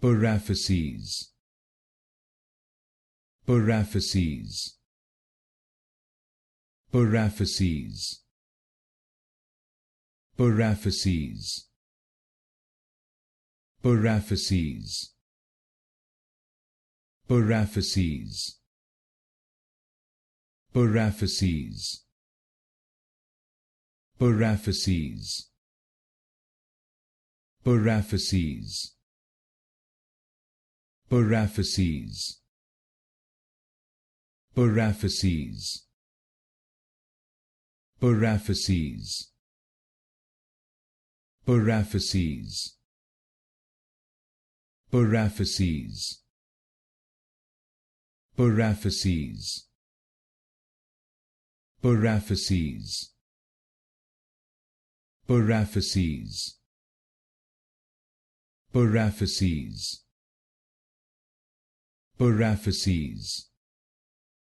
Paraphyses. Paraphyses. Paraphyses. Paraphyses. Paraphyses. Paraphyses. Paraphyses. Paraphyses. Paraphyses. Paraphyses. Paraphyses. Paraphyses. Paraphyses. Paraphyses. Paraphyses. Paraphyses. Paraphyses. Paraphyses. Paraphyses.